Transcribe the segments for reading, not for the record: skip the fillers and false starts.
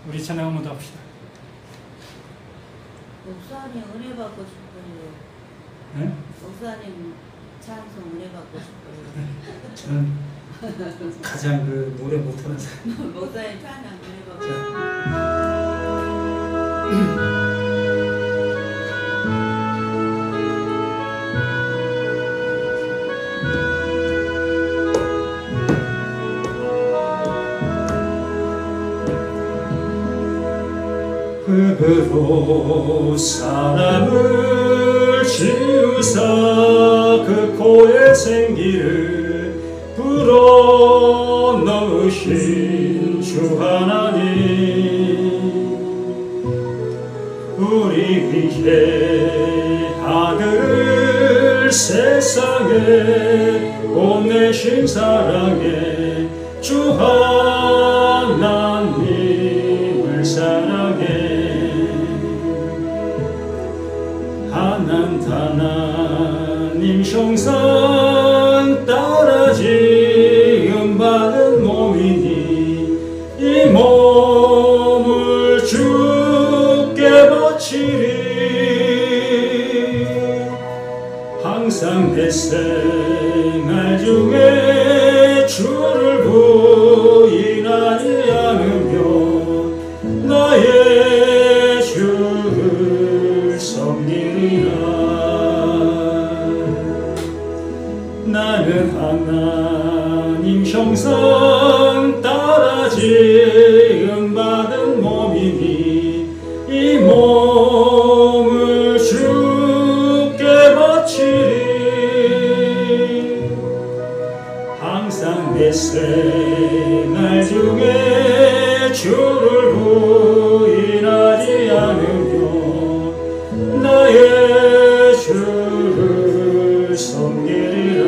우리 찬양 한번 더 합시다. 목사님 은혜 받고 싶어요. 네? 목사님 찬송 은혜 받고 싶어요. 저는 가장 그 노래 못하는 사람. 목사님 찬양 은혜 받고 싶어요. 흙으로 사람을 지으사 그 코에 생기를 불어넣으신 주 하나님, 우리 위해 아들을 세상에 보내신 사랑에 주 하나님을 사랑해. 하나님 형상 따라 지음받은 몸이니 이 몸을 주께 바치리. 항상 내 생활 중에 주를 부인하지 않으며 나의 주를 섬기리라. 나는 하나님 형상 따라 지음받은 몸이니 이 몸을 주께 바치리. 항상 내 생활 중에 주를 부인하지 않으며 나의 주를 섬기리라.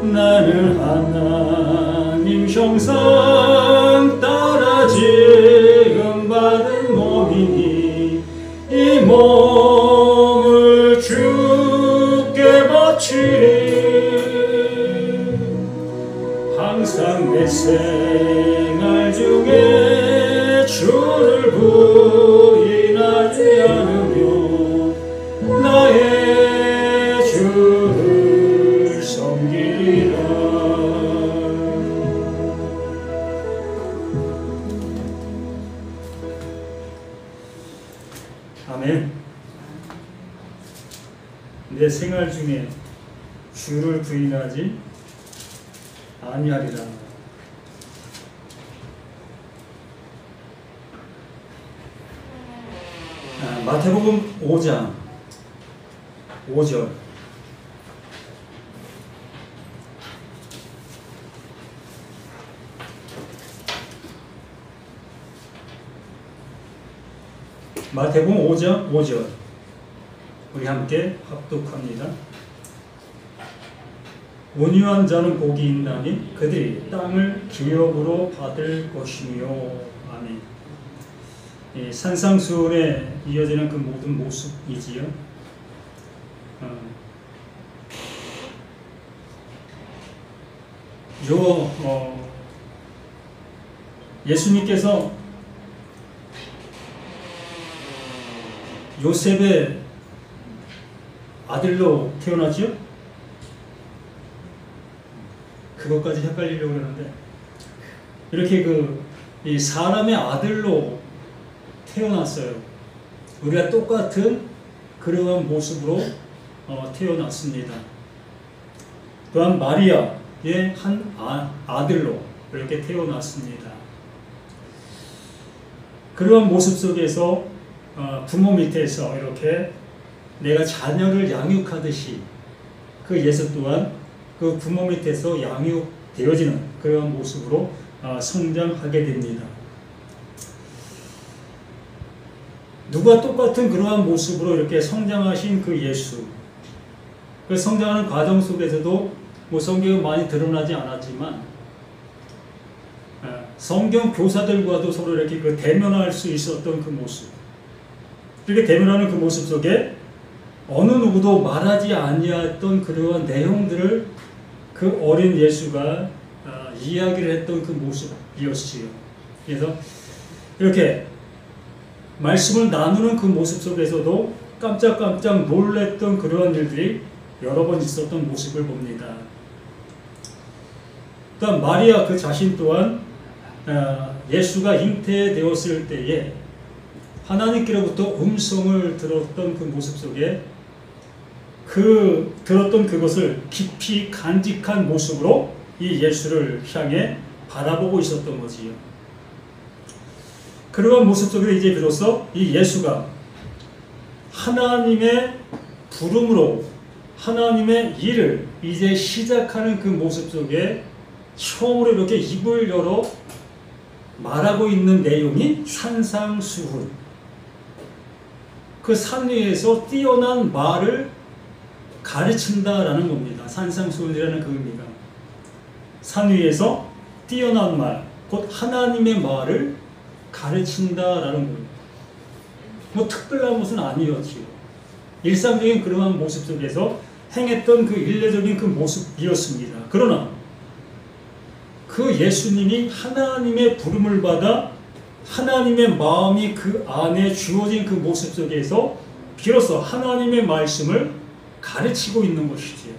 나는 하나님 형상 따라 지음받은 몸이니 이 몸을 주께 바치리. 항상 내 생활 중에 주를 부인하지 않으며 나의 주를 섬기리라. 아멘. 내 생활 중에 주를 부인하지 아니하리라. 마태복음 5장 5절. 마태복음 5장 5절. 우리 함께 합독합니다. 온유한 자는 복이 있나니 그들이 땅을 기업으로 받을 것이며. 아멘. 산상수훈에 이어지는 그 모든 모습이지요. 예수님께서 요셉의 아들로 태어났죠? 그것까지 헷갈리려고 그러는데, 이렇게 이 사람의 아들로 태어났어요. 우리가 똑같은 그러한 모습으로 태어났습니다. 또한 마리아의 한 아들로 이렇게 태어났습니다. 그러한 모습 속에서 부모 밑에서 이렇게 내가 자녀를 양육하듯이 그 예수 또한 그 부모 밑에서 양육되어지는 그러한 모습으로 성장하게 됩니다. 누가 똑같은 그러한 모습으로 이렇게 성장하신 그 예수, 그 성장하는 과정 속에서도 뭐 성경은 많이 드러나지 않았지만 성경 교사들과도 서로 이렇게 그 대면할 수 있었던 그 모습, 이렇게 대면하는 그 모습 속에 어느 누구도 말하지 아니했던 그러한 내용들을 그 어린 예수가 이야기를 했던 그 모습이었지요. 그래서 이렇게 말씀을 나누는 그 모습 속에서도 깜짝깜짝 놀랬던 그러한 일들이 여러 번 있었던 모습을 봅니다. 또한 마리아 그 자신 또한 예수가 잉태되었을 때에 하나님께로부터 음성을 들었던 그 모습 속에 들었던 그것을 깊이 간직한 모습으로 이 예수를 향해 바라보고 있었던 거지요. 그러한 모습 속에 이제 비로소 이 예수가 하나님의 부름으로 하나님의 일을 이제 시작하는 그 모습 속에 처음으로 이렇게 입을 열어 말하고 있는 내용이 산상수훈. 그 산 위에서 뛰어난 말을 가르친다라는 겁니다. 산상수훈이라는 그 의미가. 산 위에서 뛰어난 말, 곧 하나님의 말을 가르친다라는 거예요. 뭐 특별한 것은 아니었지요. 일상적인 그러한 모습 속에서 행했던 그 일례적인 그 모습이었습니다. 그러나 그 예수님이 하나님의 부름을 받아 하나님의 마음이 그 안에 주어진 그 모습 속에서 비로소 하나님의 말씀을 가르치고 있는 것이지요.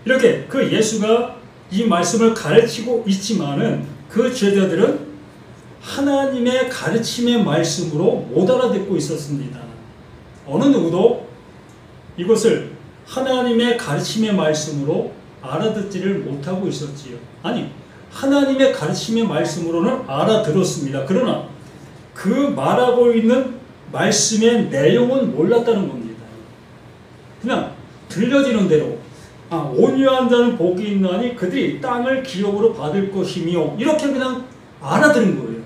이렇게 그 예수가 이 말씀을 가르치고 있지만은 그 제자들은 하나님의 가르침의 말씀으로 못 알아듣고 있었습니다. 어느 누구도 이것을 하나님의 가르침의 말씀으로 알아듣지를 못하고 있었지요. 아니, 하나님의 가르침의 말씀으로는 알아들었습니다. 그러나 그 말하고 있는 말씀의 내용은 몰랐다는 겁니다. 그냥 들려지는 대로 온유한 자는 복이 있나니 그들이 땅을 기업으로 받을 것이며 이렇게 그냥 알아들은 거예요.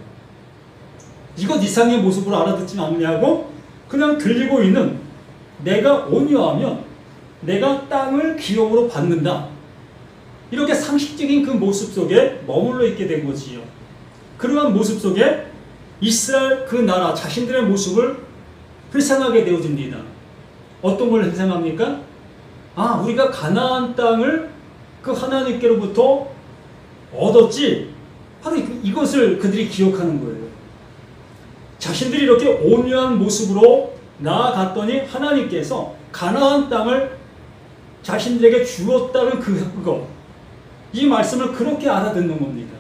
이것 이상의 모습으로 알아듣지 않냐고 그냥 들리고 있는 내가 온유하면 내가 땅을 기업으로 받는다. 이렇게 상식적인 그 모습 속에 머물러 있게 된 거지요. 그러한 모습 속에 이스라엘 그 나라 자신들의 모습을 회상하게 되어집니다. 어떤 걸 회상합니까? 우리가 가나안 땅을 그 하나님께로부터 얻었지. 바로 이것을 그들이 기억하는 거예요. 자신들이 이렇게 온유한 모습으로 나아갔더니 하나님께서 가나안 땅을 자신들에게 주었다는 그것, 이 말씀을 그렇게 알아듣는 겁니다.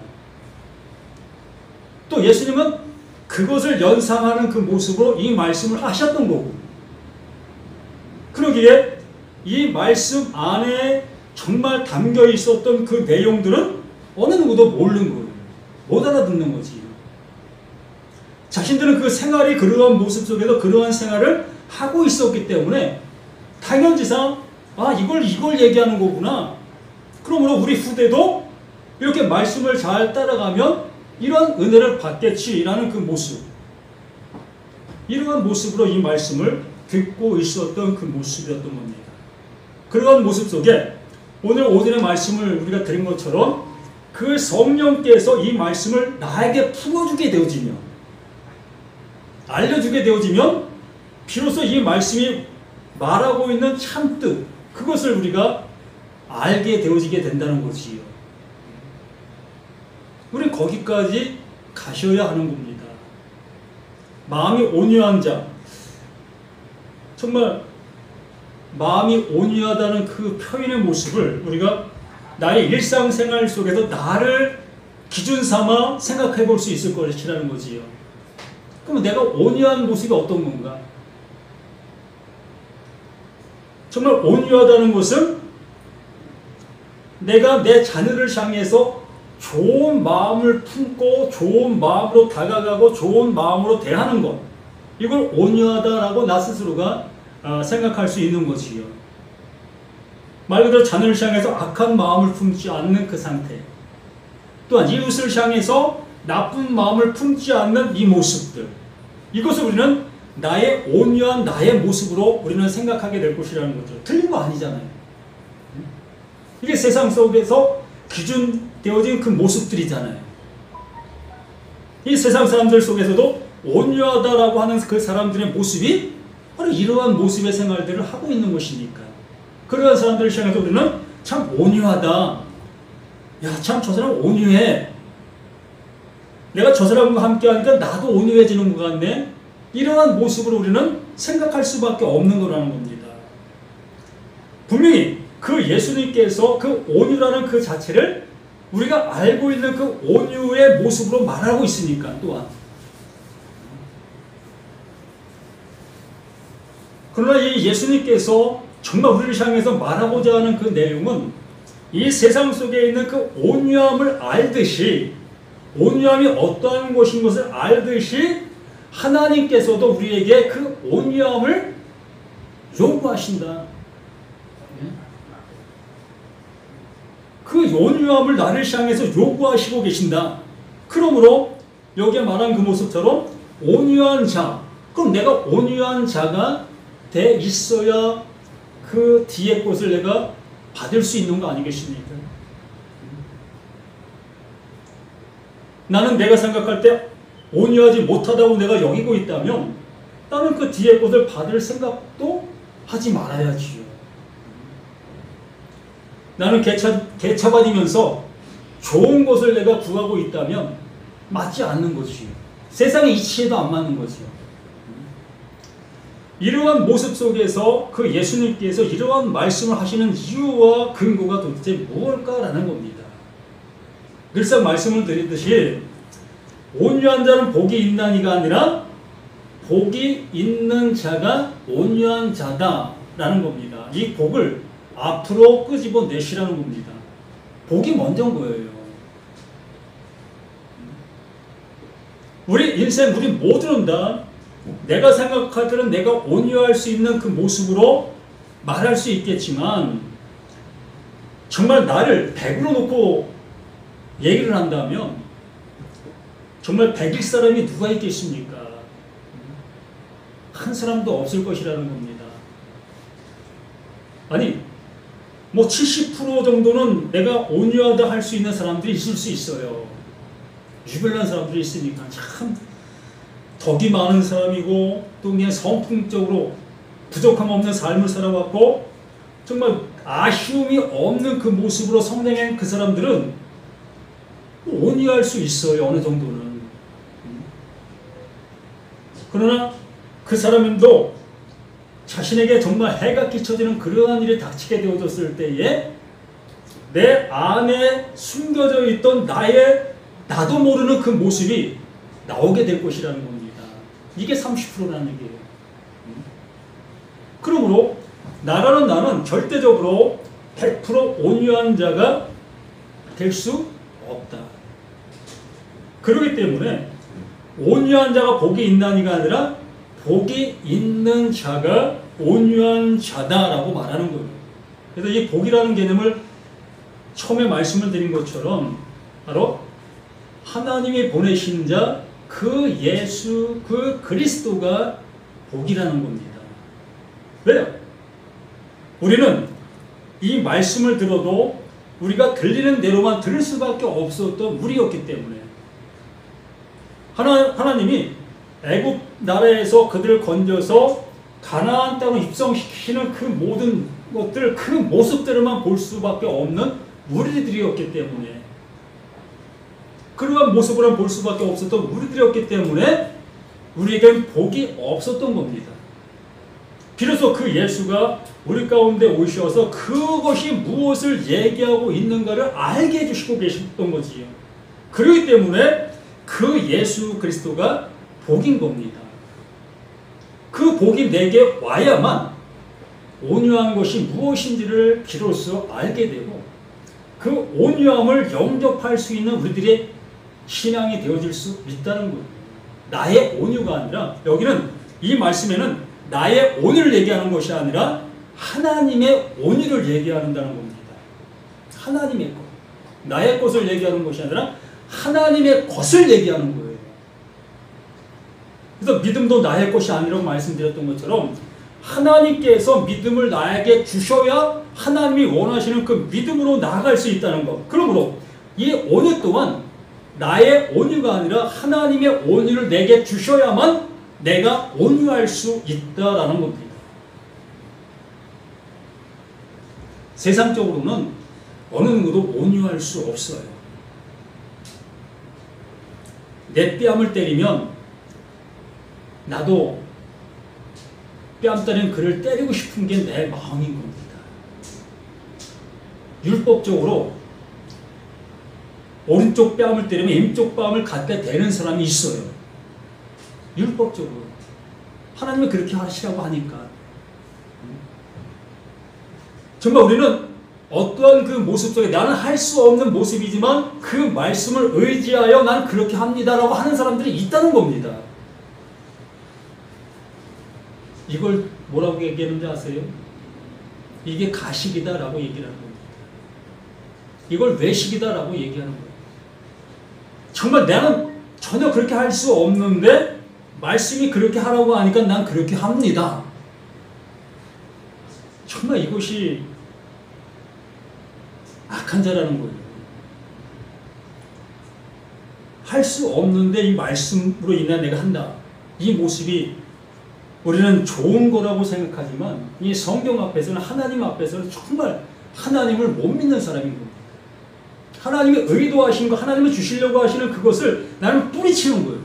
또 예수님은 그것을 연상하는 그 모습으로 이 말씀을 하셨던 거고, 그러기에 이 말씀 안에 정말 담겨 있었던 그 내용들은 어느 누구도 모르는 거예요. 못 알아듣는 거지. 자신들은 그 생활이 그러한 모습 속에서 그러한 생활을 하고 있었기 때문에 당연지상 이걸 얘기하는 거구나. 그러므로 우리 후대도 이렇게 말씀을 잘 따라가면 이런 은혜를 받겠지라는 그 모습, 이러한 모습으로 이 말씀을 듣고 있었던 그 모습이었던 겁니다. 그러한 모습 속에 오늘의 말씀을 우리가 들은 것처럼 그 성령께서 이 말씀을 나에게 풀어주게 되어지면, 알려주게 되어지면 비로소 이 말씀이 말하고 있는 참뜻, 그것을 우리가 알게 되어지게 된다는 것이요. 우리는 거기까지 가셔야 하는 겁니다. 마음이 온유한 자, 정말 마음이 온유하다는 그 표현의 모습을 우리가 나의 일상생활 속에서 나를 기준 삼아 생각해 볼 수 있을 것이라는 거지요. 그럼 내가 온유한 모습이 어떤 건가? 정말 온유하다는 것은 내가 내 자녀를 향해서 좋은 마음을 품고 좋은 마음으로 다가가고 좋은 마음으로 대하는 것, 이걸 온유하다라고 나 스스로가 생각할 수 있는 것이요. 말 그대로 자녀를 향해서 악한 마음을 품지 않는 그 상태, 또한 이웃을 향해서 나쁜 마음을 품지 않는 이 모습들, 이것을 우리는 나의 온유한 나의 모습으로 우리는 생각하게 될 것이라는 거죠. 틀린 거 아니잖아요. 이게 세상 속에서 기준되어진 그 모습들이잖아요. 이 세상 사람들 속에서도 온유하다라고 하는 그 사람들의 모습이 바로 이러한 모습의 생활들을 하고 있는 것이니까, 그러한 사람들을 향해서 우리는 참 온유하다, 야, 참 저 사람 온유해. 내가 저 사람과 함께 하니까 나도 온유해지는 것 같네. 이러한 모습으로 우리는 생각할 수밖에 없는 거라는 겁니다. 분명히 그 예수님께서 그 온유라는 그 자체를 우리가 알고 있는 그 온유의 모습으로 말하고 있으니까 또한. 그러나 이 예수님께서 정말 우리를 향해서 말하고자 하는 그 내용은 이 세상 속에 있는 그 온유함을 알듯이, 온유함이 어떠한 것인 것을 알듯이 하나님께서도 우리에게 그 온유함을 요구하신다. 그 온유함을 나를 향해서 요구하시고 계신다. 그러므로 여기에 말한 그 모습처럼 온유한 자, 그럼 내가 온유한 자가 돼 있어야 그 뒤에 것을 내가 받을 수 있는 거 아니겠습니까? 나는 내가 생각할 때 온유하지 못하다고 내가 여기고 있다면 나는 그 뒤에 것을 받을 생각도 하지 말아야지요. 나는 개차반이면서 좋은 것을 내가 구하고 있다면 맞지 않는 것이요. 세상의 이치에도 안 맞는 것이요. 이러한 모습 속에서 그 예수님께서 이러한 말씀을 하시는 이유와 근거가 도대체 무엇일까라는 겁니다. 늘상 말씀을 드리듯이 온유한 자는 복이 있나니가 아니라 복이 있는 자가 온유한 자다라는 겁니다. 이 복을 앞으로 끄집어내시라는 겁니다. 복이 먼저인 거예요. 우리 인생, 우리 모두는 다 내가 생각할 때는 내가 온유할 수 있는 그 모습으로 말할 수 있겠지만 정말 나를 100으로 놓고 얘기를 한다면 정말 100일 사람이 누가 있겠습니까? 한 사람도 없을 것이라는 겁니다. 아니, 뭐 70% 정도는 내가 온유하다 할 수 있는 사람들이 있을 수 있어요. 유별난 사람들이 있으니까 참 덕이 많은 사람이고 또 그냥 성품적으로 부족함 없는 삶을 살아왔고 정말 아쉬움이 없는 그 모습으로 성장한 그 사람들은 온유할 수 있어요. 어느 정도는. 그러나 그 사람도 자신에게 정말 해가 끼쳐지는 그러한 일이 닥치게 되어졌을 때에 내 안에 숨겨져 있던 나도 모르는 그 모습이 나오게 될 것이라는 겁니다. 이게 30%라는 얘기예요. 그러므로 나는 절대적으로 100% 온유한 자가 될 수 없다. 그렇기 때문에 온유한 자가 복이 있나니가 아니라 복이 있는 자가 온유한 자다라고 말하는 거예요. 그래서 이 복이라는 개념을 처음에 말씀을 드린 것처럼 바로 하나님이 보내신 자, 그 예수, 그 그리스도가 복이라는 겁니다. 왜요? 우리는 이 말씀을 들어도 우리가 들리는 대로만 들을 수밖에 없었던 우리였기 때문에 하나님이 애굽 나라에서 그들을 건져서 가나안 땅으로 입성시키는 그 모든 것들, 그 모습들만 볼 수밖에 없는 우리들이었기 때문에 그러한 모습을 볼 수밖에 없었던 우리들이었기 때문에 우리에겐 복이 없었던 겁니다. 비로소 그 예수가 우리 가운데 오셔서 그것이 무엇을 얘기하고 있는가를 알게 해주시고 계셨던 거지요. 그렇기 때문에 그 예수 그리스도가 복인 겁니다. 그 복이 내게 와야만 온유한 것이 무엇인지를 비로소 알게 되고 그 온유함을 영접할 수 있는 우리들의 신앙이 되어질 수 있다는 거예요. 나의 온유가 아니라 여기는 이 말씀에는 나의 온유를 얘기하는 것이 아니라 하나님의 온유를 얘기한다는 겁니다. 하나님의 것. 나의 것을 얘기하는 것이 아니라 하나님의 것을 얘기하는 거예요. 그래서 믿음도 나의 것이 아니라고 말씀드렸던 것처럼 하나님께서 믿음을 나에게 주셔야 하나님이 원하시는 그 믿음으로 나아갈 수 있다는 것. 그러므로 이 온유 또한 나의 온유가 아니라 하나님의 온유를 내게 주셔야만 내가 온유할 수 있다라는 겁니다. 세상적으로는 어느 누구도 온유할 수 없어요. 내 뺨을 때리면 나도 뺨 때린 그를 때리고 싶은 게 내 마음인 겁니다. 율법적으로 오른쪽 뺨을 때리면 왼쪽 뺨을 갖다 대는 사람이 있어요. 율법적으로. 하나님이 그렇게 하시라고 하니까. 정말 우리는 어떠한 그 모습 속에 나는 할 수 없는 모습이지만 그 말씀을 의지하여 난 그렇게 합니다라고 하는 사람들이 있다는 겁니다. 이걸 뭐라고 얘기하는지 아세요? 이게 가식이다라고 얘기를 하는 겁니다. 이걸 외식이다라고 얘기하는 거예요. 정말 나는 전혀 그렇게 할 수 없는데 말씀이 그렇게 하라고 하니까 난 그렇게 합니다. 정말 이것이 악한 자라는 거예요. 할 수 없는데 이 말씀으로 인해 내가 한다. 이 모습이 우리는 좋은 거라고 생각하지만 이 성경 앞에서는 하나님 앞에서는 정말 하나님을 못 믿는 사람인 겁니다. 하나님의 의도하신 거, 하나님이 주시려고 하시는 그것을 나는 뿌리치는 거예요.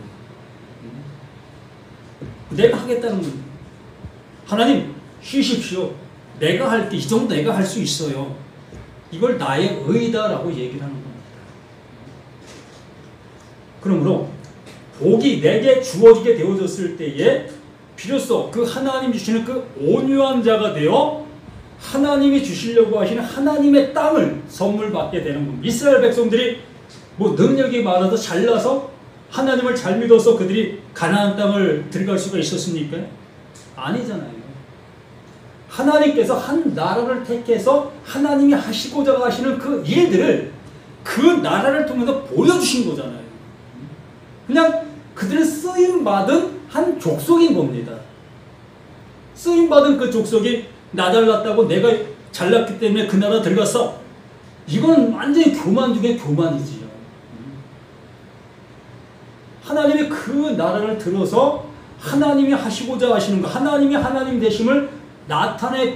내가 하겠다는 겁니다. 하나님 쉬십시오. 내가 할게. 이 정도 내가 할 수 있어요. 이걸 나의 의다라고 얘기를 하는 겁니다. 그러므로 복이 내게 주어지게 되어졌을 때에 비로소 그 하나님 주시는 그 온유한 자가 되어 하나님이 주시려고 하시는 하나님의 땅을 선물 받게 되는 겁니다. 이스라엘 백성들이 뭐 능력이 많아서 잘나서 하나님을 잘 믿어서 그들이 가나안 땅을 들어갈 수가 있었습니까? 아니잖아요. 하나님께서 한 나라를 택해서 하나님이 하시고자 하시는 그 일들을 그 나라를 통해서 보여주신 거잖아요. 그냥 그들은 쓰임받은 한 족속인 겁니다. 쓰임받은 그 족속이 나 잘났다고 내가 잘났기 때문에 그 나라 들어갔어. 이건 완전히 교만 중에 교만이지요. 하나님이 그 나라를 들어서 하나님이 하시고자 하시는 거, 하나님이 하나님 되심을 나타내